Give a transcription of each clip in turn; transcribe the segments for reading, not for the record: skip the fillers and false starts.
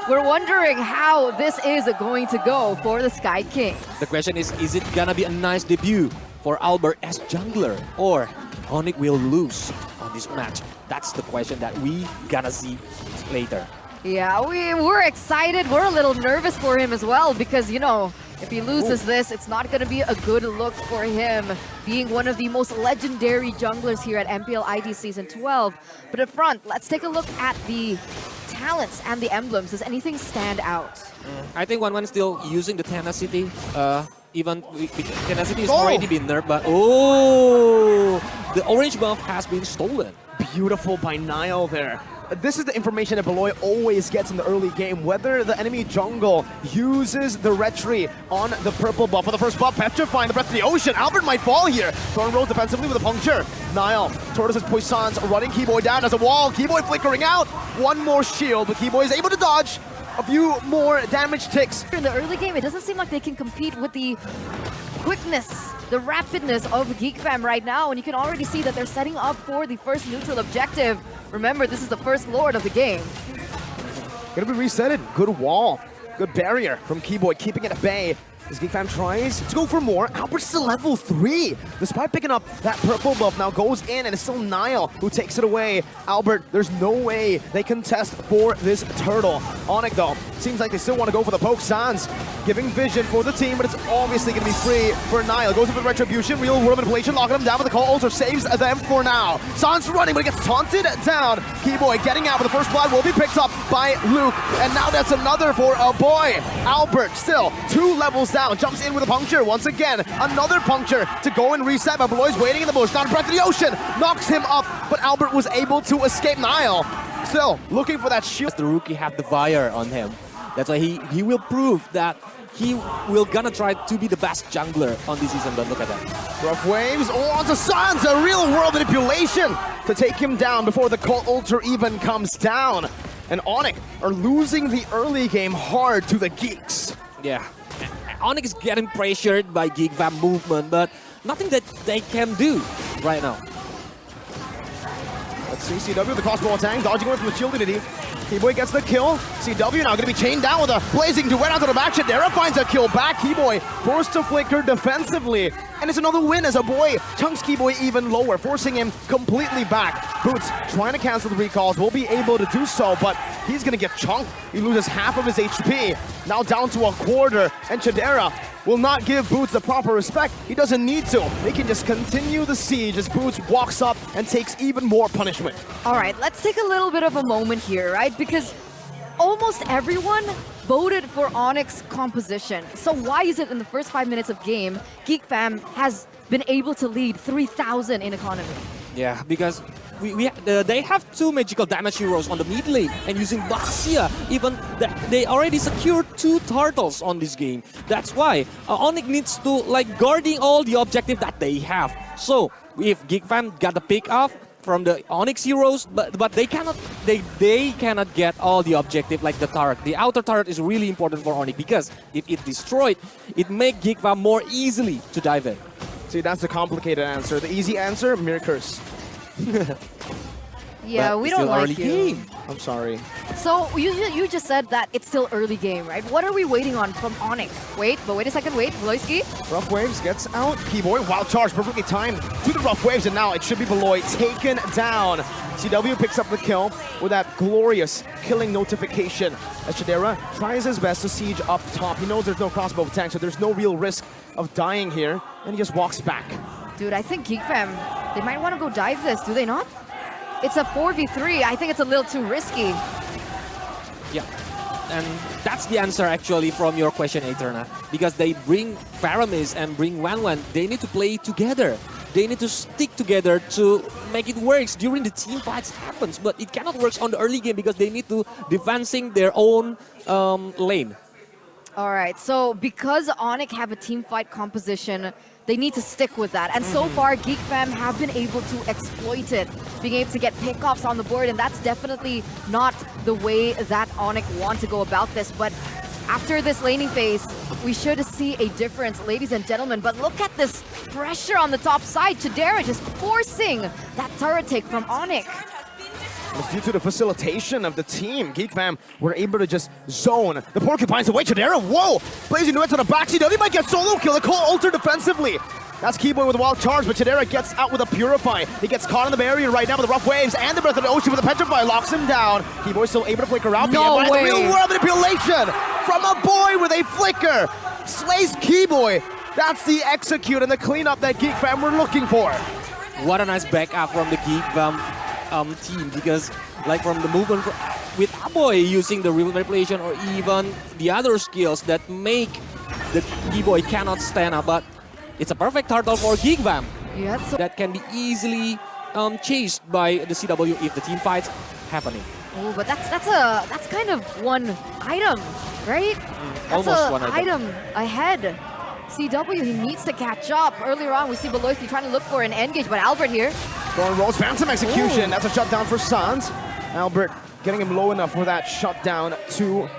we're wondering how this is going to go for the Sky King. The question is it gonna be a nice debut for Albert as jungler, or Onic will lose on this match? That's the question that we gonna see later. Yeah, we're excited. We're a little nervous for him as well because, you know, if he loses this, it's not going to be a good look for him, being one of the most legendary junglers here at MPL ID Season 12. But up front, let's take a look at the talents and the emblems. Does anything stand out? I think Wanwan's still using the tenacity. Even tenacity has already been nerfed, but the orange buff has been stolen. Beautiful by Nile there. This is the information that Beloy always gets in the early game. Whether the enemy jungle uses the retry on the purple buff for the first buff, petrifying the breath of the ocean. Albert might fall here. Thorn rolls defensively with a puncture. Nile, Tortoise's Poissons running Keyboy down as a wall. Keyboy flickering out. One more shield, but Keyboy is able to dodge. A few more damage ticks. In the early game, it doesn't seem like they can compete with the quickness, the rapidness of Geek Fam right now, and you can already see that they're setting up for the first neutral objective. Remember, this is the first Lord of the game. Gonna be resetted. Good wall. Good barrier from Keyboy, keeping it at bay. As Geek Fam tries to go for more, Albert's still level 3. Despite picking up that purple buff, now goes in, and it's still Nile who takes it away. Albert, there's no way they can test for this turtle. Onic, though, seems like they still want to go for the poke. Sans giving vision for the team, but it's obviously going to be free for Nile. Goes in for Retribution, real world manipulation, locking him down with the call. Also saves them for now. Sans running, but he gets taunted down. Keyboy getting out with the first blood will be picked up by Luke, and now that's another for a boy. Albert still 2 levels down, jumps in with a puncture. Once again, another puncture to go and reset, but Beloy's waiting in the bush. Down breath of the ocean, knocks him up, but Albert was able to escape. Nile still looking for that shield. The rookie have the fire on him. That's why he will prove that he will gonna try to be the best jungler on this season, but look at that. Rough waves, onto Sans, a real world manipulation to take him down before the Cult Ultra even comes down. And Onic are losing the early game hard to the Geeks. Yeah, Onic is getting pressured by Geek Fam movement, but nothing that they can do right now. Let's see CW, the crossbow tank, dodging away from the shield unity. Keyboy gets the kill. CW now going to be chained down with a blazing duet onto the back. Shadera finds a kill back. Keyboy forced to flicker defensively. And it's another win as a boy chunks Keyboy even lower, forcing him completely back. Boots trying to cancel the recalls, will be able to do so, but he's going to get chunked. He loses half of his HP, now down to a quarter. And Shadera will not give Boots the proper respect. He doesn't need to. He can just continue the siege as Boots walks up and takes even more punishment. All right, let's take a little bit of a moment here, right? Because almost everyone voted for Onic's composition. So why is it in the first 5 minutes of game, Geek Fam has been able to lead 3,000 in economy? Yeah, because they have 2 magical damage heroes on the mid lane, and using Baxia, even they already secured 2 turtles on this game. That's why Onic needs to like guarding all the objective that they have. So if Geek Fam got the pick off from the Onyx heroes, but they cannot get all the objective like the turret. The outer turret is really important for Onic because if it destroyed, it make Geek Fam more easily to dive in. See, that's the complicated answer. The easy answer, Mirror Curse. Yeah, But we it's don't still like early you. game. I'm sorry. So you just said that it's still early game, right? What are we waiting on from Onic? Wait a second, wait, Beloyski? Rough Waves gets out. Keyboy, wild charge, perfectly timed to the Rough Waves, and now it should be Beloy taken down. CW picks up the kill with that glorious killing notification as Shadera tries his best to siege up top. He knows there's no crossbow tank, so there's no real risk of dying here, and he just walks back. Dude, I think Geek Fam, they might want to go dive this, do they not? It's a 4v3. I think it's a little too risky. Yeah, and that's the answer actually from your question, Eterna. Because they bring Faramis and bring Wanwan, they need to play together. They need to stick together to make it work during the team fights happens. But it cannot work on the early game because they need to defending their own lane. All right, so because Onic have a team fight composition, they need to stick with that. And so far, Geek Fam have been able to exploit it, being able to get pickoffs on the board, and that's definitely not the way that Onic want to go about this. But after this laning phase, we should see a difference, ladies and gentlemen. But look at this pressure on the top side. Shadera just forcing that turret take from Onic. It's due to the facilitation of the team. Geek fam were able to just zone the Porcupines away. Chidera, whoa! Blazing Nuets on the back. CW might get solo kill. The call alter defensively. That's Keyboy with a wild charge, but Chidera gets out with a Purify. He gets caught in the barrier right now with the rough waves and the Breath of the Ocean with the Petrify. Locks him down. Keyboy still able to flicker out. No way. Real world manipulation from a boy with a flicker. Slays Keyboy. That's the execute and the cleanup that Geek fam were looking for. What a nice backup from the Geek team, because like from the movement with Aboy using the real manipulation or even the other skills that make the Keyboy cannot stand up, but it's a perfect turtle for Geek fam. Yeah, so That can be easily chased by the CW if the team fights happening. oh, but that's kind of one item, right? That's almost a one item. ahead. CW, he needs to catch up. Earlier on, we see Beloyski trying to look for an engage, but Albert here. Going Rose, Phantom execution. Ooh. That's a shutdown for Sans. Albert getting him low enough for that shutdown to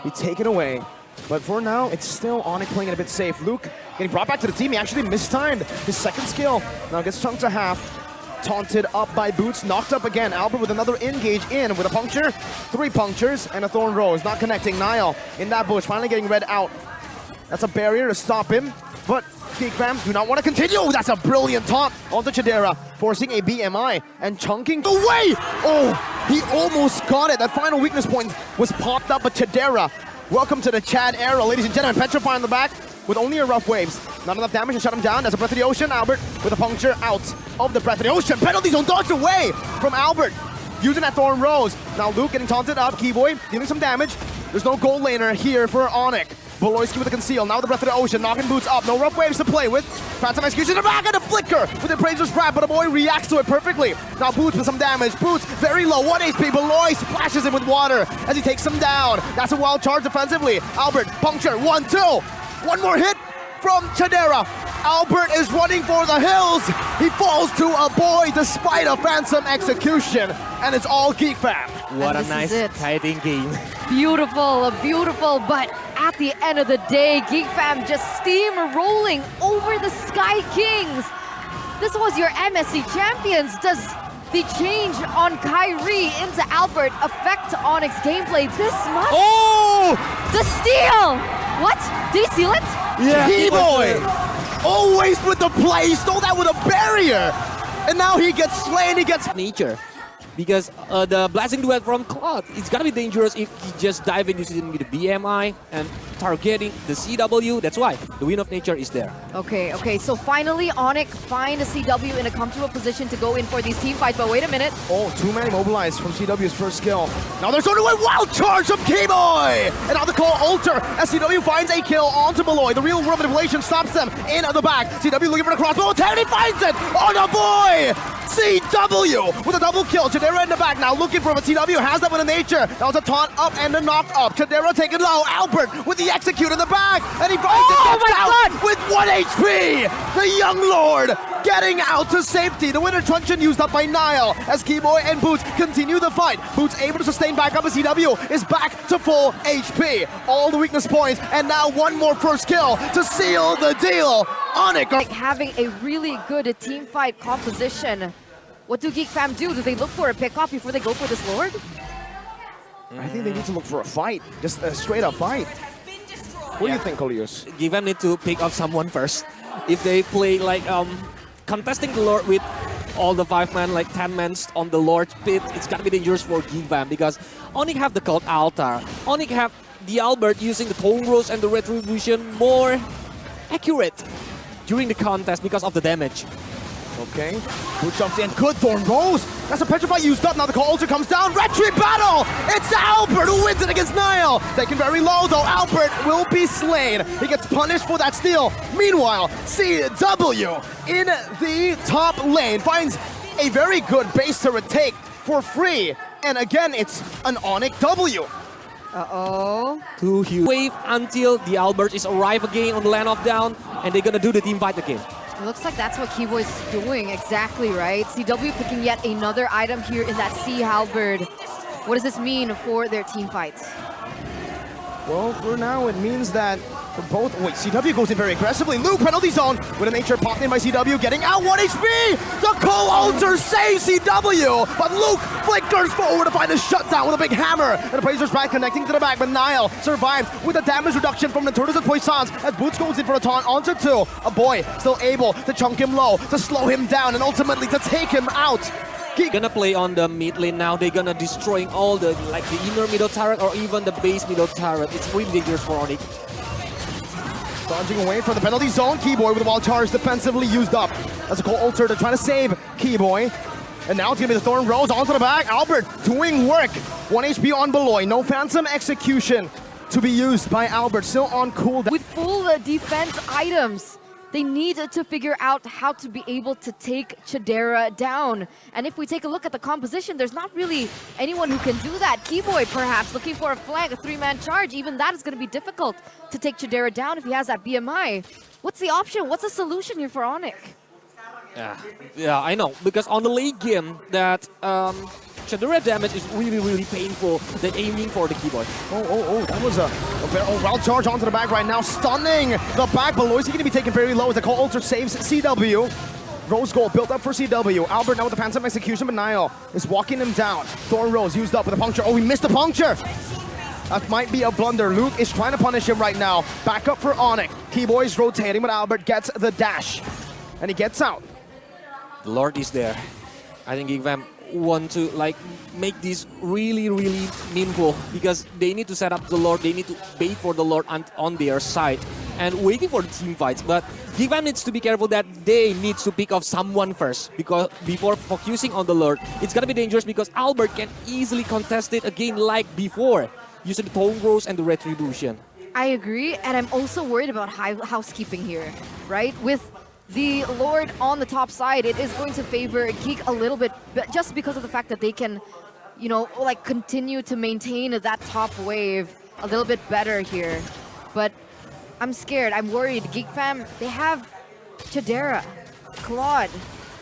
be taken away. But for now, it's still Onic playing it a bit safe. Luke getting brought back to the team. He actually mistimed his second skill. Now gets chunked to half. Taunted up by Boots, knocked up again. Albert with another engage in with a puncture. 3 punctures and a Thorn Rose. Not connecting. Niall in that bush, finally getting red out. That's a barrier to stop him, but Geek fam do not want to continue. That's a brilliant taunt onto Chidera, forcing a BMI and chunking away. Oh, he almost got it. That final weakness point was popped up, but Chidera, welcome to the Chad era, ladies and gentlemen. Petrify on the back with only a rough waves. Not enough damage to shut him down. That's a Breath of the Ocean. Albert with a puncture out of the Breath of the Ocean. Penalty zone dodged away from Albert, using that Thorn Rose. Now Luke getting taunted up. Keyboy dealing some damage. There's no gold laner here for Onic. Beloyski with the conceal, now the Breath of the Ocean, knocking Boots up, no rough waves to play with. Phantom execution, the back and a flicker with the Appraiser's Wrap, but a boy reacts to it perfectly. Now Boots with some damage, Boots very low, 1 HP, Beloy splashes him with water as he takes him down. That's a wild charge defensively. Albert, puncture, 1-2. One more hit from Chidera. Albert is running for the hills. He falls to a boy despite a Phantom execution, and it's all Geek fam. What And a this nice is it. kiting game. Beautiful, beautiful, but at the end of the day, Geek fam just steamrolling over the Sky Kings. This was your MSC champions. Does the change on Kyrie into Albert affect Onyx gameplay this much? Oh! The steal! What? Did he steal it? Yeah, Keyboy! Always with the play, he stole that with a barrier! And now he gets slain, he gets... Nature. Because the blasting duet from Cloud, it's gonna be dangerous if he just dive in using the BMI and targeting the CW. That's why the Wind of Nature is there. Okay, so finally Onic find a CW in a comfortable position to go in for these team fights, but wait a minute. Oh, 2-man immobilized from CW's first skill. Now there's only one wild charge from Keyboy! And now the call alter as CW finds a kill onto Beloy. The real world manipulation stops them in the back. CW looking for the crossbow attack, and he finds it! Oh no, boy! CW with a double kill. Chidera in the back now looking for him. CW has that with a nature. That was a taunt up and a knock up. Chidera taking low. Albert with the execute in the back. And he finds it. Gets my out God! with 1 HP. The young lord getting out to safety. The winter truncheon used up by Niall as Keyboy and Boots continue the fight. Boots able to sustain back up as CW is back to full HP. All the weakness points, and now one more first kill to seal the deal. Onic Like having a really good team fight composition. What do Geek fam do? Do they look for a pick-off before they go for this Lord? I think they need to look for a fight. Just a straight up fight. What do you think, Kolius? Give them need to pick up someone first. If they play like contesting the Lord with all the 5-man, like 10-man on the Lord's pit, it's gonna be dangerous for Geek fam because Onic have the Cult Altar. Onic have the Albert using the Tone Rose and the Retribution more accurate during the contest because of the damage. Okay, Boot jumps in, good Thorn Rose. That's a Petrify used up, now the call altar comes down. Retry battle! It's Albert who wins it against Niall. Taken very low though, Albert will be slain. He gets punished for that steal. Meanwhile, CW in the top lane finds a very good base turret take for free. And again, it's an Onic W. Uh-oh. Too huge. Wave until the Albert is arrive again on the land of down and they're gonna do the team fight again. It looks like that's what Keyboy's doing exactly, right? CW picking yet another item here in that Sea Halberd. What does this mean for their team fights? Well, for now, it means that Both. Wait, CW goes in very aggressively. Luke, penalty zone with a nature popped in by CW, getting out 1 HP. The co-ulter saves CW, but Luke flickers forward to find a shutdown with a big hammer. And the Blazers back connecting to the back, but Niall survives with a damage reduction from the Tortoise and Poissons as Boots goes in for a taunt onto 2. A boy still able to chunk him low, to slow him down, and ultimately to take him out. Geek gonna play on the mid lane now. They're gonna destroying all the inner middle turret or even the base middle turret. It's really dangerous for Onic. Dodging away from the penalty zone, Keyboy with a wild charge defensively used up. That's a cool alter to try to save Keyboy. And now it's gonna be the Thorn Rose onto the back. Albert doing work. 1 HP on Beloy. No Phantom Execution to be used by Albert. Still on cooldown. With full defense items, they need to figure out how to be able to take Chidera down. And if we take a look at the composition, there's not really anyone who can do that. Keyboy perhaps looking for a flank, a 3-man charge. Even that is going to be difficult to take Chidera down if he has that BMI. What's the option? What's the solution here for Onic? Yeah, I know. Because on the late game, that Chidera damage is really painful than aiming for the Keyboy. Oh, that was a very wild charge onto the back right now, stunning the back. Beloy is going to be taken very low as the Call Ultra saves CW. Rose goal built up for CW. Albert now with the Phantom Execution, but Niall is walking him down. Thorn Rose used up with a puncture. Oh, he missed the puncture! That might be a blunder. Luke is trying to punish him right now. Back up for Onic. Keyboy's rotating, but Albert gets the dash. And he gets out. The Lord is there. I think Geek want to make this really meaningful because they need to set up the Lord. They need to bait for the Lord on their side and waiting for the team fights. But Geek needs to be careful that they need to pick off someone first because before focusing on the Lord, it's gonna be dangerous because Albert can easily contest it again like before using the Thorn Rose and the Retribution. I agree, and I'm also worried about housekeeping here, right? With the Lord on the top side, it is going to favor Geek a little bit, but just because of the fact that they can, you know, continue to maintain that top wave a little bit better here. But I'm scared, I'm worried. Geek fam, they have Chidera, Claude,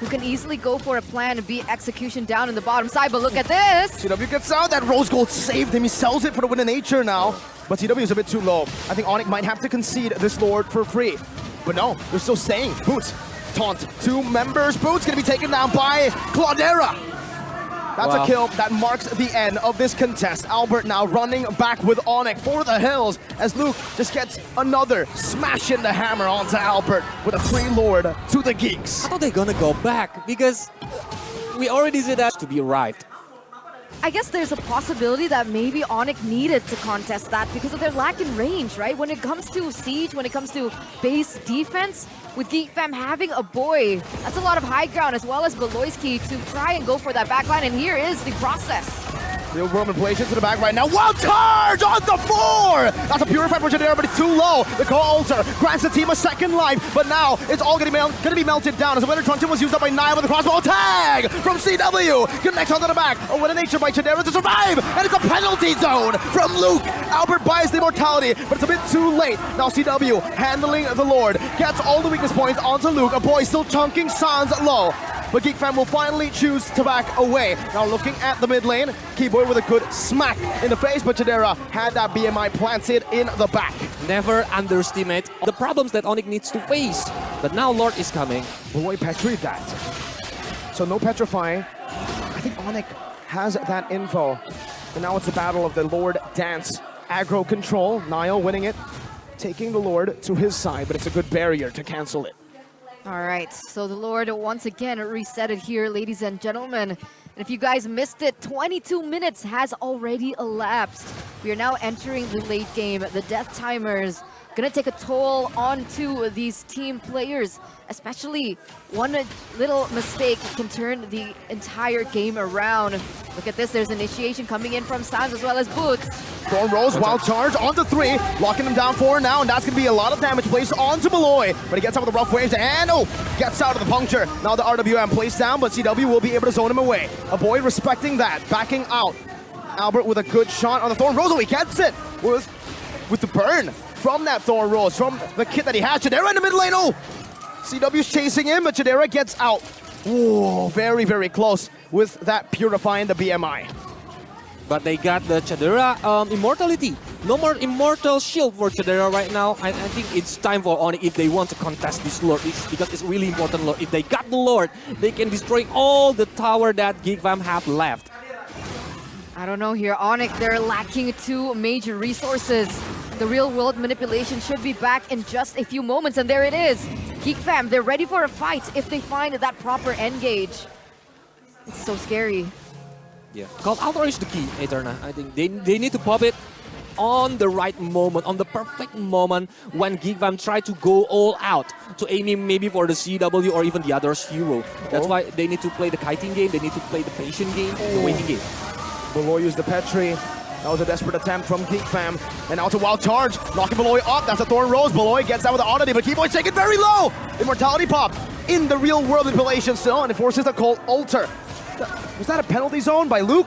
who can easily go for a plan and beat execution down in the bottom side, but look at this! CW gets out, that Rose Gold saved him, he sells it for the win of nature now. But CW is a bit too low. I think Onic might have to concede this Lord for free. But no, they're still staying. Boots, taunt, 2 members. Boots gonna be taken down by Claudera. That's a kill that marks the end of this contest. Albert now running back with Onic for the hills as Luke just gets another smash in the hammer onto Albert with a free Lord to the Geeks. I thought they're gonna go back because we already said that to be arrived. I guess there's a possibility that maybe Onic needed to contest that because of their lack in range, right? When it comes to siege, when it comes to base defense, with Geek fam having a boy, that's a lot of high ground as well as Beloyski to try and go for that backline, and here is the process. Real world manipulation to the back right now. Wild charge on the 4! That's a purified for Chidera, but it's too low. The Call Ultra grants the team a second life, but now it's all gonna be melted down as the Winter Truncheon was used up by Niall with the crossbow tag from CW. Connects onto the back. A win of nature by Chidera to survive, and it's a penalty zone from Luke. Albert buys the immortality, but it's a bit too late. Now CW handling the Lord. Gets all the weakness points onto Luke. A boy still chunking Sans low. But Geek fam will finally choose to back away. Now looking at the mid lane, Keyboy with a good smack in the face, but Chidera had that BMI planted in the back. Never underestimate the problems that Onic needs to face. But now Lord is coming. Boy, petried that. So no petrifying. I think Onic has that info. And now it's the battle of the Lord dance. Aggro control, Niall winning it, taking the Lord to his side, but it's a good barrier to cancel it. All right, so the Lord once again reset it here, ladies and gentlemen. And if you guys missed it, 22 minutes has already elapsed. We are now entering the late game. The death timers gonna take a toll onto these team players, especially one little mistake can turn the entire game around. Look at this, there's initiation coming in from Sans as well as Boots. Thorn Rose, wild charge onto 3, locking him down 4 now, and that's gonna be a lot of damage placed onto Beloy. But he gets out with the rough waves and gets out of the puncture. Now the RWM placed down, but CW will be able to zone him away. A boy respecting that, backing out. Albert with a good shot on the Thorn Rose, he gets it with the burn from that Thorn Rose, from the kit that he has. Chidera in the mid lane, CW's chasing him, but Chidera gets out. Whoa, very close with that purifying the BMI. But they got the Chidera immortality No more Immortal Shield for Chidera right now. I think it's time for Onic if they want to contest this Lord, because it's really important Lord. If they got the Lord, they can destroy all the tower that Geek Fam have left. I don't know here. Onic, they're lacking 2 major resources. The real world manipulation should be back in just a few moments, and there it is. Geek Fam, they're ready for a fight if they find that proper engage. It's so scary. Yeah, Call Altar is the key, Eterna. I think they need to pop it on the right moment, on the perfect moment when Geek Fam try to go all out to aiming maybe for the CW or even the other's hero. That's why they need to play the kiting game, they need to play the patient game, the waiting game. Beloy used the Petri. That was a desperate attempt from Geek Fam. And now to wild charge. Knocking Beloy up. That's a Thorn Rose. Beloy gets out with the oddity, but Keyboy's taken very low. Immortality pop in the real world manipulation still, and it forces the Cold Altar. Was that a penalty zone by Luke?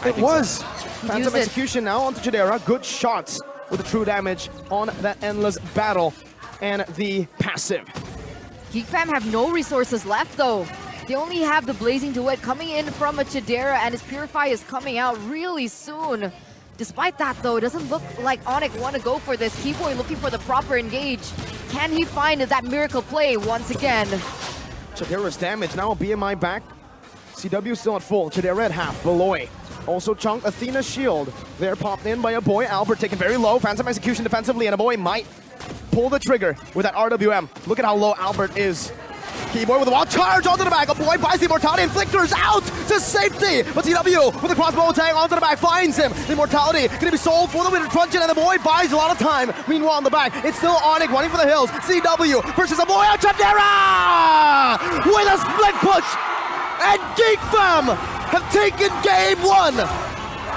It was. So. Phantom Execution now onto Chidera. Good shots with the true damage on that endless battle and the passive. Geek Fam have no resources left though. They only have the Blazing Duet coming in from a Chidera, and his Purify is coming out really soon. Despite that though, it doesn't look like Onic want to go for this. Keyboy looking for the proper engage. Can he find that miracle play once again? Chidera's damage now, BMI back. CW still at full, Chidera at half, Beloy. Also chunked Athena's shield. They're popped in by a boy. Albert taken very low. Phantom Execution defensively, and a boy might pull the trigger with that RWM. Look at how low Albert is. Keyboy with a wild charge onto the back. A boy buys the Immortality. Inflictor's out to safety. But CW with a crossbow tag onto the back finds him. The Immortality going to be sold for the winner truncheon, and the boy buys a lot of time. Meanwhile, on the back, it's still Onic running for the hills. CW versus a boy on Chidera with a split push. And Geek Fam have taken game 1.